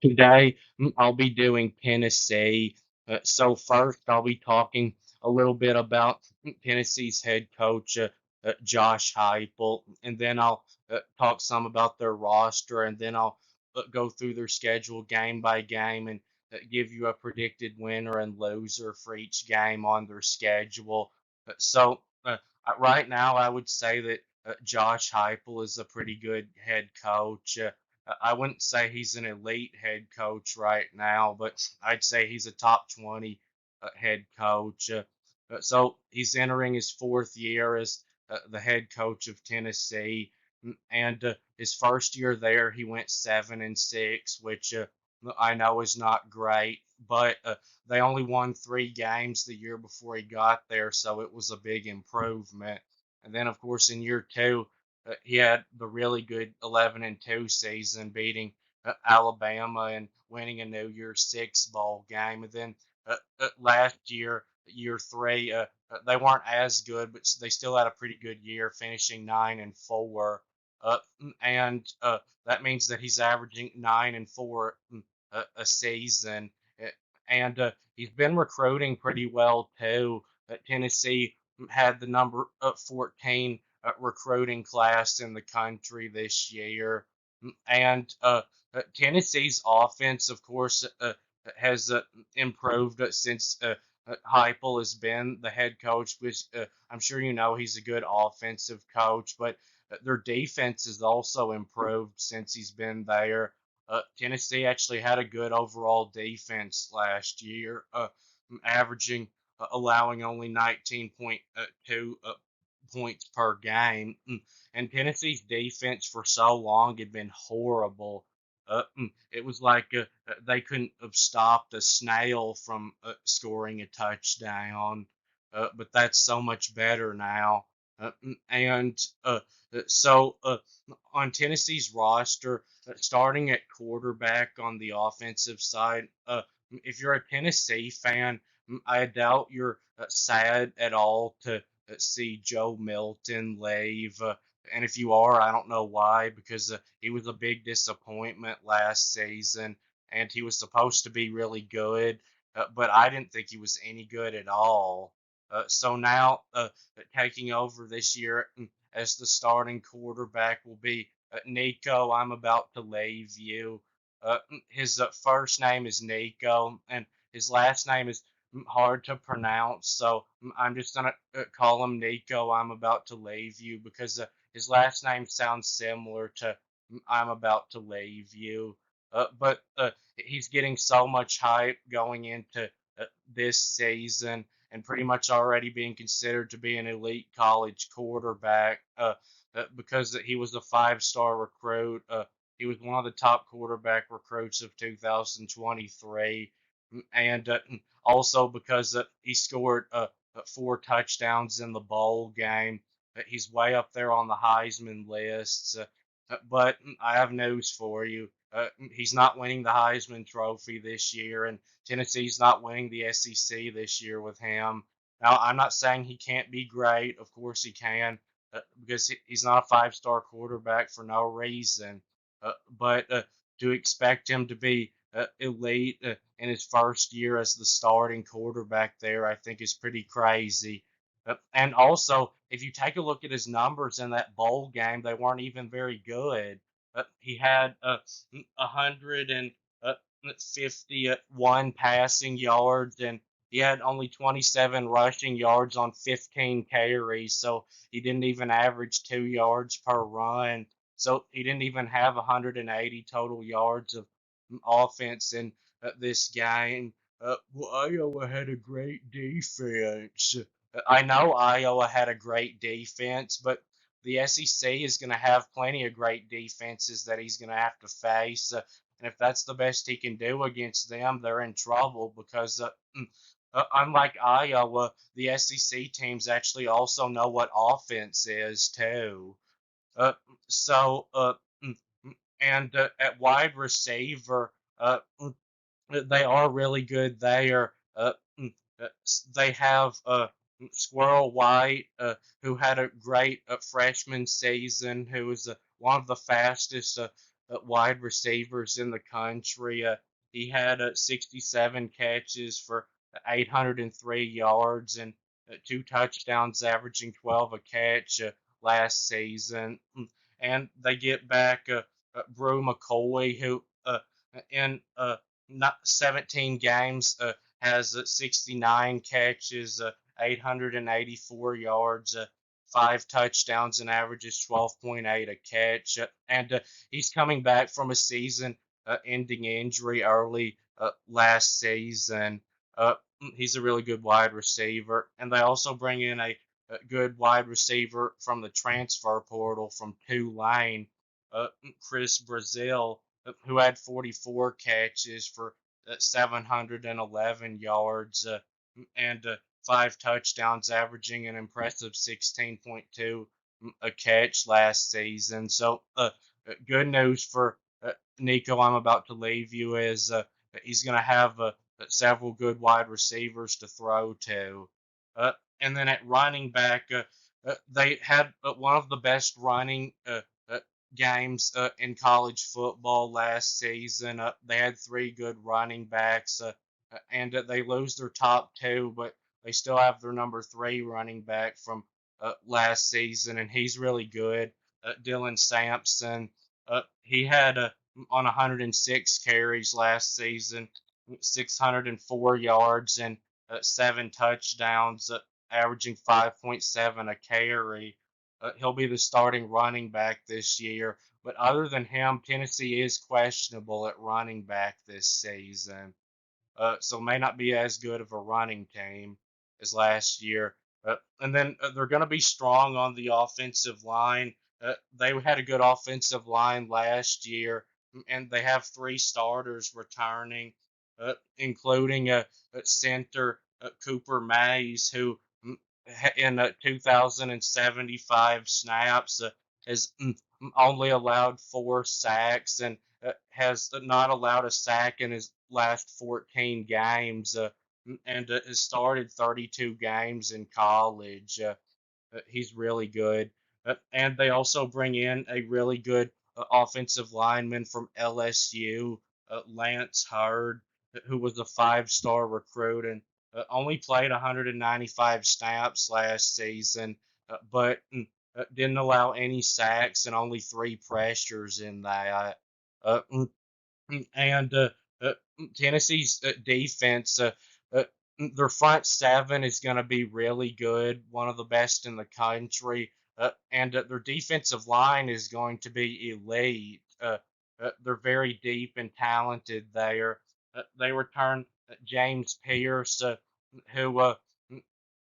Today, I'll be doing Tennessee. So first, I'll be talking a little bit about Tennessee's head coach, Josh Heupel, and then I'll talk some about their roster, and then I'll go through their schedule game by game and give you a predicted winner and loser for each game on their schedule. Right now, I would say that Josh Heupel is a pretty good head coach. I wouldn't say he's an elite head coach right now, but I'd say he's a top 20 head coach. So he's entering his fourth year as the head coach of Tennessee, and his first year there, he went 7-6, which I know is not great, but they only won 3 games the year before he got there, so it was a big improvement. And then, of course, in year two, he had the really good 11-2 season, beating Alabama and winning a New Year's Six bowl game. And then last year, year three, they weren't as good, but they still had a pretty good year, finishing 9-4. And that means that he's averaging 9-4 a season. And he's been recruiting pretty well too. Tennessee had the number 14 recruiting class in the country this year. And Tennessee's offense, of course, has improved since Heupel has been the head coach, which I'm sure you know he's a good offensive coach, but their defense has also improved since he's been there. Tennessee actually had a good overall defense last year, averaging allowing only 19.2 points per game. And Tennessee's defense for so long had been horrible. It was like they couldn't have stopped a snail from scoring a touchdown. But that's so much better now. And so on Tennessee's roster, starting at quarterback on the offensive side, if you're a Tennessee fan, I doubt you're sad at all to see Joe Milton leave. And if you are, I don't know why, because he was a big disappointment last season, and he was supposed to be really good, but I didn't think he was any good at all. So now, taking over this year as the starting quarterback will be Nico. I'm about to leave you. His first name is Nico, and his last name is hard to pronounce, so I'm just gonna call him Nico. I'm about to leave you because his last name sounds similar to I'm about to leave you. But he's getting so much hype going into this season and pretty much already being considered to be an elite college quarterback because he was a 5-star recruit. He was one of the top quarterback recruits of 2023, and also because he scored 4 touchdowns in the bowl game. He's way up there on the Heisman lists. But I have news for you. He's not winning the Heisman Trophy this year, and Tennessee's not winning the SEC this year with him. Now, I'm not saying he can't be great. Of course, he can, because he's not a 5-star quarterback for no reason. But to expect him to be elite in his first year as the starting quarterback there, I think is pretty crazy. And also, if you take a look at his numbers in that bowl game, they weren't even very good. He had 151 passing yards, and he had only 27 rushing yards on 15 carries, so he didn't even average 2 yards per run. So he didn't even have 180 total yards of offense in this game. Well, Iowa had a great defense. I know Iowa had a great defense, but the SEC is going to have plenty of great defenses that he's going to have to face. And if that's the best he can do against them, they're in trouble because, unlike Iowa, the SEC teams actually also know what offense is, too. Uh, so, and at wide receiver, they are really good there. They have Squirrel White, who had a great freshman season, who is one of the fastest wide receivers in the country. He had 67 catches for 803 yards and two touchdowns, averaging 12 a catch last season. And they get back Brew McCoy, who in not 17 games has 69 catches, 884 yards, five touchdowns, and averages 12.8 a catch. And he's coming back from a season ending injury early last season. He's a really good wide receiver. And they also bring in a good wide receiver from the transfer portal from Tulane, Chris Brazil, who had 44 catches for 711 yards and five touchdowns, averaging an impressive 16.2 a catch last season. So, good news for Nico. I'm about to leave you is he's going to have several good wide receivers to throw to. Uh, and then at running back, they had one of the best running games in college football last season. They had three good running backs, and they lose their top two, but they still have their number three running back from last season, and he's really good. Dylan Sampson. He had on 106 carries last season, 604 yards and seven touchdowns, averaging 5.7 a carry. He'll be the starting running back this year. But other than him, Tennessee is questionable at running back this season. So may not be as good of a running team as last year. And then they're going to be strong on the offensive line. They had a good offensive line last year, and they have three starters returning, including a center Cooper Mays, who in 2,075 snaps has only allowed four sacks and has not allowed a sack in his last 14 games and has started 32 games in college. He's really good. And they also bring in a really good offensive lineman from LSU, Lance Hurd, who was a five-star recruit and only played 195 snaps last season, but didn't allow any sacks and only three pressures in that. And uh, Tennessee's defense, uh, their front seven is going to be really good, one of the best in the country, and their defensive line is going to be elite. They're very deep and talented there. They return James Pierce, who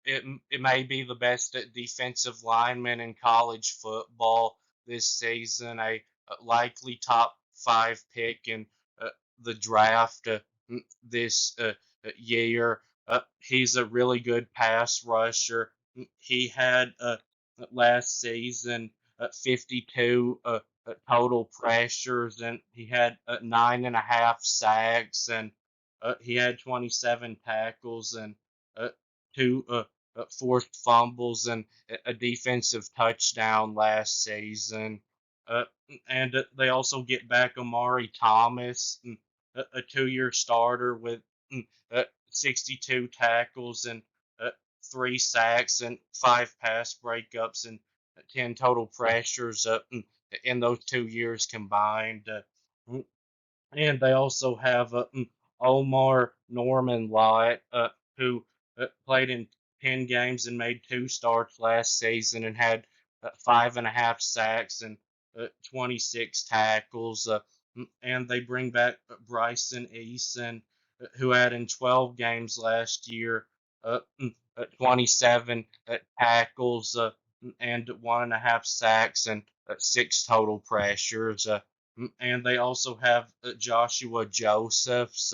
it may be the best defensive lineman in college football this season, a likely top five pick in the draft this year. He's a really good pass rusher. He had last season 52 total pressures, and he had nine and a half sacks, and he had 27 tackles and two forced fumbles and a defensive touchdown last season. Uh, and they also get back Amari Thomas, a 2 year starter with 62 tackles and uh, three sacks and five pass breakups and 10 total pressures in those 2 years combined. And they also have Omar Norman Lott, who played in 10 games and made two starts last season and had five and a half sacks and 26 tackles. And they bring back Bryson Eason, who had in 12 games last year 27 tackles and one and a half sacks and six total pressures. And they also have Joshua Josephs,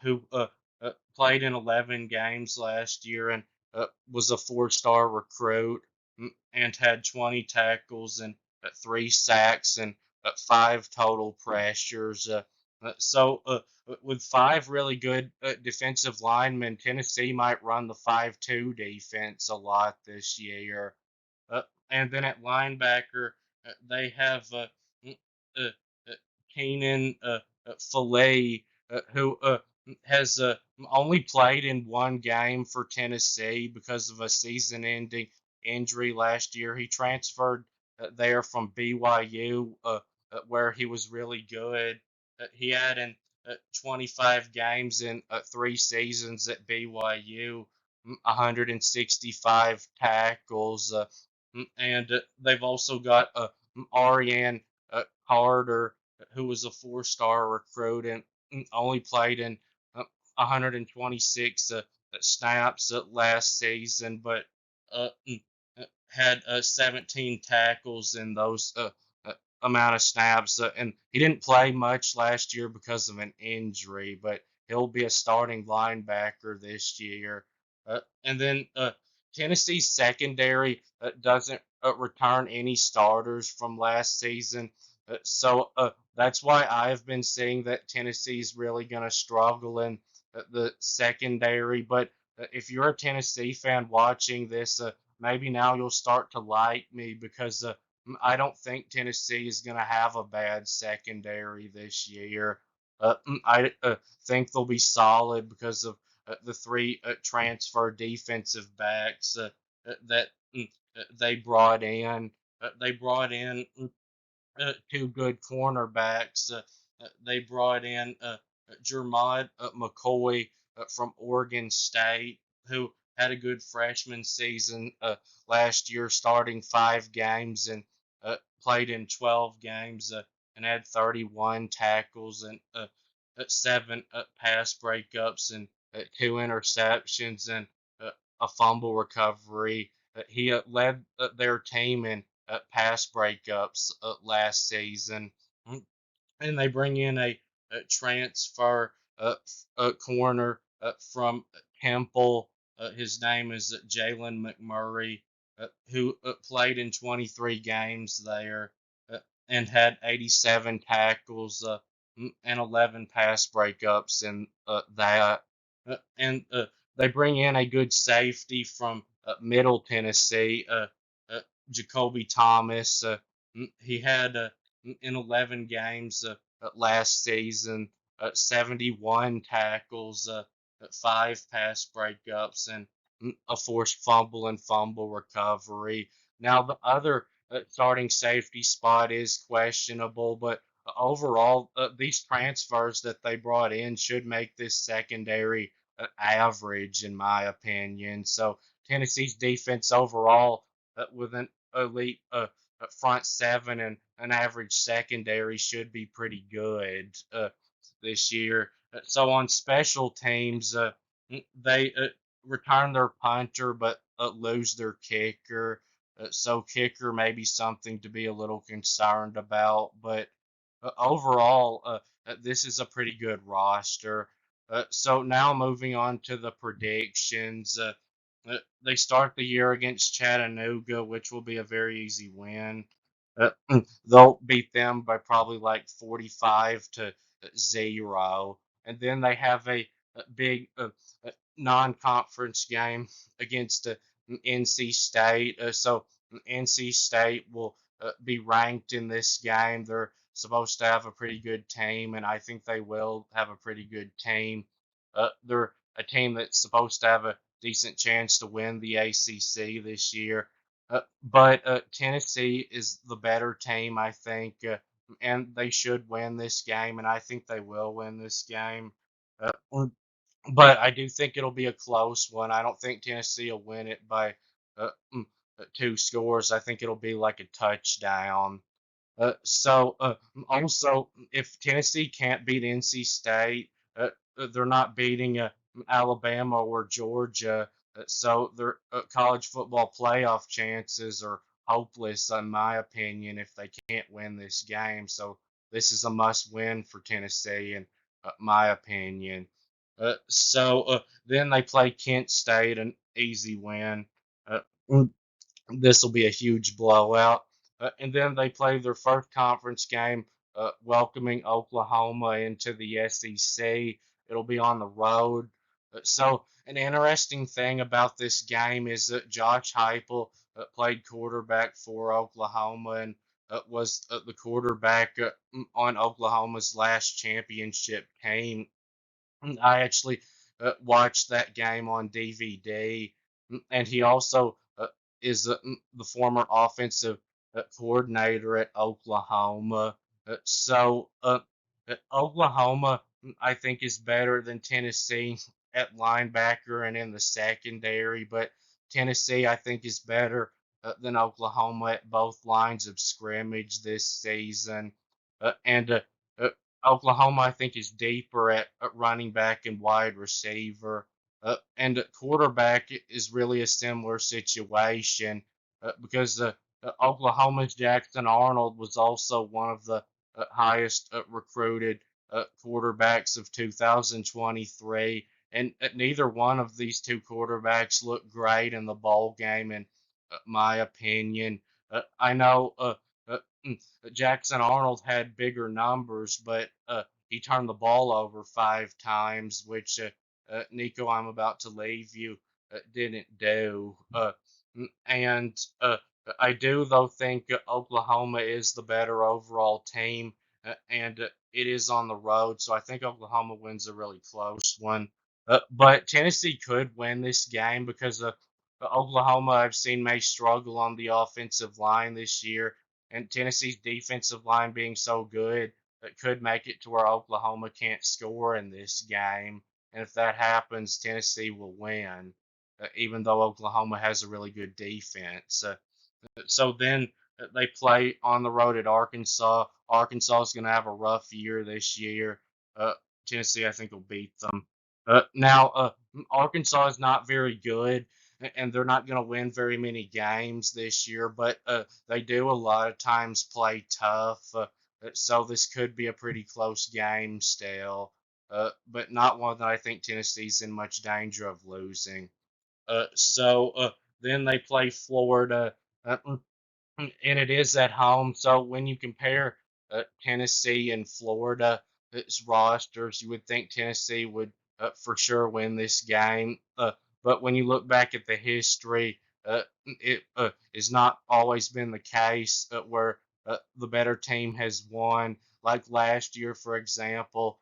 who played in 11 games last year and was a four-star recruit and had 20 tackles and three sacks and five total pressures. So, with five really good defensive linemen, Tennessee might run the 5-2 defense a lot this year. And then at linebacker, they have uh, Keenan Filet, who has only played in one game for Tennessee because of a season-ending injury last year. He transferred there from BYU, where he was really good. He had in 25 games in 3 seasons at BYU, 165 tackles, and they've also got Ariane Carter, who was a four-star recruit and only played in 126 snaps last season, but had 17 tackles in those amount of snaps. And he didn't play much last year because of an injury, but he'll be a starting linebacker this year. And then Tennessee's secondary doesn't return any starters from last season. So that's why I've been saying that Tennessee's really going to struggle in the secondary. But if you're a Tennessee fan watching this, maybe now you'll start to like me because I don't think Tennessee is going to have a bad secondary this year. I think they'll be solid because of the three transfer defensive backs that they brought in. They brought in two good cornerbacks. They brought in Jermod McCoy from Oregon State, who had a good freshman season last year, starting 5 games and played in 12 games and had 31 tackles and seven pass breakups and 2 interceptions and a fumble recovery. He led their team in pass breakups last season. And they bring in a transfer corner from Temple. His name is Jalen McMurray, who played in 23 games there uh, and had 87 tackles and 11 pass breakups in that. And they bring in a good safety from Middle Tennessee, uh, Jacoby Thomas. He had in 11 games last season, 71 tackles, 5 pass breakups, and a forced fumble and fumble recovery. Now, the other starting safety spot is questionable, but overall, these transfers that they brought in should make this secondary average, in my opinion. So, Tennessee's defense overall, with an elite front seven and an average secondary, should be pretty good this year. So on special teams, they return their punter but lose their kicker. So kicker may be something to be a little concerned about. But overall, this is a pretty good roster. So now moving on to the predictions. They start the year against Chattanooga, which will be a very easy win. Uh, they'll beat them by probably like 45-0. And then they have a big non-conference game against NC State. So NC State will be ranked in this game. They're supposed to have a pretty good team, and I think they will have a pretty good team. They're a team that's supposed to have a decent chance to win the ACC this year. But Tennessee is the better team, I think, and they should win this game, and I think they will win this game. But I do think it'll be a close one. I don't think Tennessee will win it by uh, 2 scores. I think it'll be like a touchdown. So also, if Tennessee can't beat NC State, they're not beating Alabama or Georgia. So their college football playoff chances are hopeless, in my opinion, if they can't win this game. So this is a must-win for Tennessee, in my opinion. So then they play Kent State, an easy win. Uh, this will be a huge blowout. And then they play their first conference game, welcoming Oklahoma into the SEC. It'll be on the road. So, an interesting thing about this game is that Josh Heupel played quarterback for Oklahoma, and was the quarterback on Oklahoma's last championship team. I actually watched that game on DVD, and he also is the former offensive coordinator at Oklahoma. Oklahoma, I think, is better than Tennessee at linebacker and in the secondary, but Tennessee, I think, is better than Oklahoma at both lines of scrimmage this season. And uh, Oklahoma, I think, is deeper at running back and wide receiver. And at quarterback is really a similar situation because Oklahoma's Jackson Arnold was also one of the highest recruited quarterbacks of 2023. And neither one of these two quarterbacks looked great in the bowl game, in my opinion. I know uh, Jackson Arnold had bigger numbers, but he turned the ball over 5 times, which Nico, I'm about to leave you, didn't do. And I do, though, think Oklahoma is the better overall team, and it is on the road, so I think Oklahoma wins a really close one. But Tennessee could win this game because Oklahoma, I've seen, may struggle on the offensive line this year, and Tennessee's defensive line being so good, it could make it to where Oklahoma can't score in this game. And if that happens, Tennessee will win, even though Oklahoma has a really good defense. So then they play on the road at Arkansas. Arkansas is going to have a rough year this year. Uh, Tennessee, I think, will beat them. Now, Arkansas is not very good, and they're not going to win very many games this year, but they do a lot of times play tough. So this could be a pretty close game still, but not one that I think Tennessee's in much danger of losing. So then they play Florida. Uh, and it is at home. So when you compare Tennessee and Florida's rosters, you would think Tennessee would for sure win this game. But when you look back at the history, it has not always been the case where the better team has won. Like last year, for example,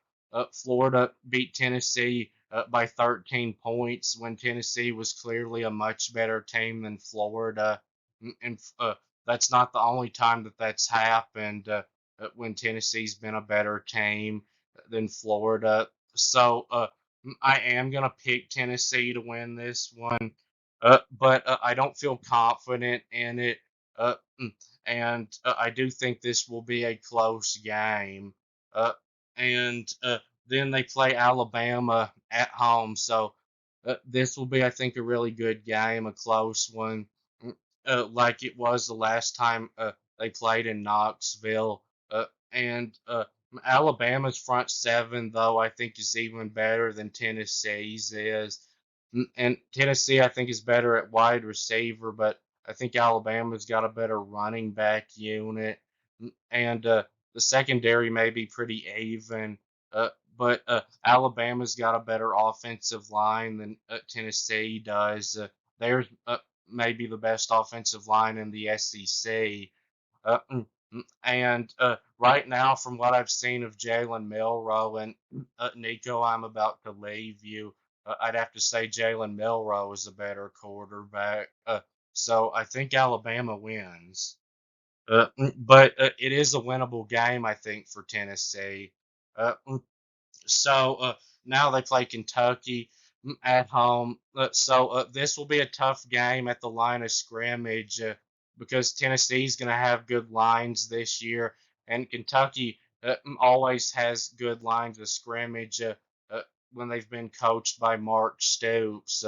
Florida beat Tennessee by 13 points when Tennessee was clearly a much better team than Florida. And that's not the only time that that's happened when Tennessee's been a better team than Florida. So I am going to pick Tennessee to win this one, but I don't feel confident in it. And I do think this will be a close game. Uh, and then they play Alabama at home. So this will be, I think, a really good game, a close one, like it was the last time they played in Knoxville. And Alabama's front seven, though, I think is even better than Tennessee's is. And Tennessee, I think, is better at wide receiver, but I think Alabama's got a better running back unit. And the secondary may be pretty even. But Alabama's got a better offensive line than Tennessee does. There's maybe the best offensive line in the SEC. And right now, from what I've seen of Jalen Milroe and Nico, I'm about to leave you. I'd have to say Jalen Milroe is a better quarterback. So I think Alabama wins. But it is a winnable game, I think, for Tennessee. Uh, so now they play Kentucky at home. So this will be a tough game at the line of scrimmage because Tennessee's going to have good lines this year, and Kentucky always has good lines of scrimmage uh, when they've been coached by Mark Stoops.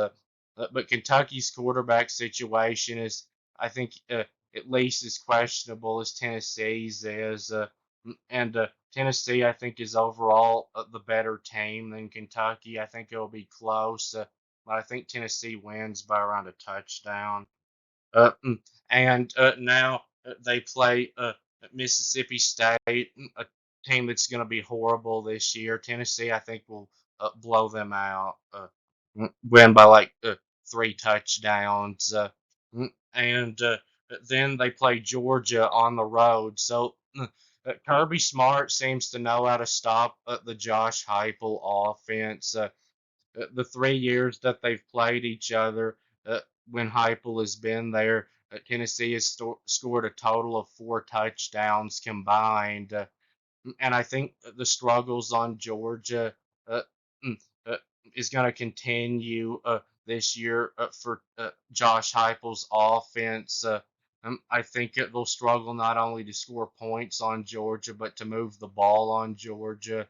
But Kentucky's quarterback situation is, I think, at least as questionable as Tennessee's is. And Tennessee, I think, is overall the better team than Kentucky. I think it'll be close, but I think Tennessee wins by around a touchdown. And now they play Mississippi State, a team that's going to be horrible this year. Tennessee, I think, will blow them out, win by like 3 touchdowns. And Then they play Georgia on the road. So Kirby Smart seems to know how to stop the Josh Heupel offense. The 3 years that they've played each other, when Heupel has been there, Tennessee has scored a total of 4 touchdowns combined. And I think the struggles on Georgia uh, mm, uh, is going to continue this year for Josh Heupel's offense. I think they'll struggle not only to score points on Georgia, but to move the ball on Georgia.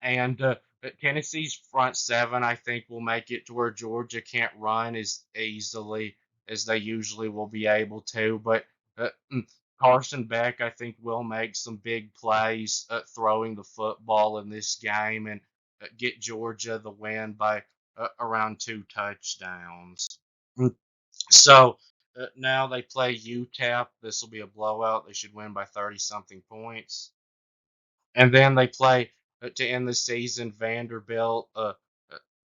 And Tennessee's front seven, I think, will make it to where Georgia can't run as easily as they usually will be able to. But Carson Beck, I think, will make some big plays throwing the football in this game and get Georgia the win by around 2 touchdowns. Mm, So now they play UTEP. This will be a blowout. They should win by 30 something points. And then they play to end the season Vanderbilt.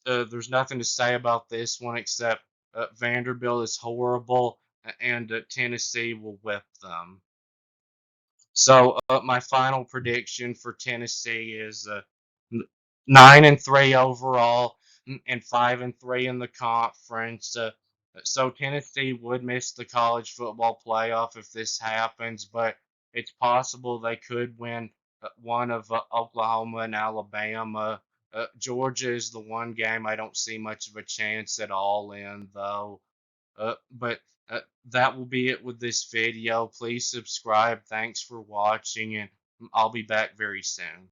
There's nothing to say about this one except Vanderbilt is horrible and Tennessee will whip them. So my final prediction for Tennessee is 9-3 overall and 5-3 in the conference. So Tennessee would miss the college football playoff if this happens, but it's possible they could win one of Oklahoma and Alabama. Georgia is the one game I don't see much of a chance at all in, though. But that will be it with this video. Please subscribe. Thanks for watching, and I'll be back very soon.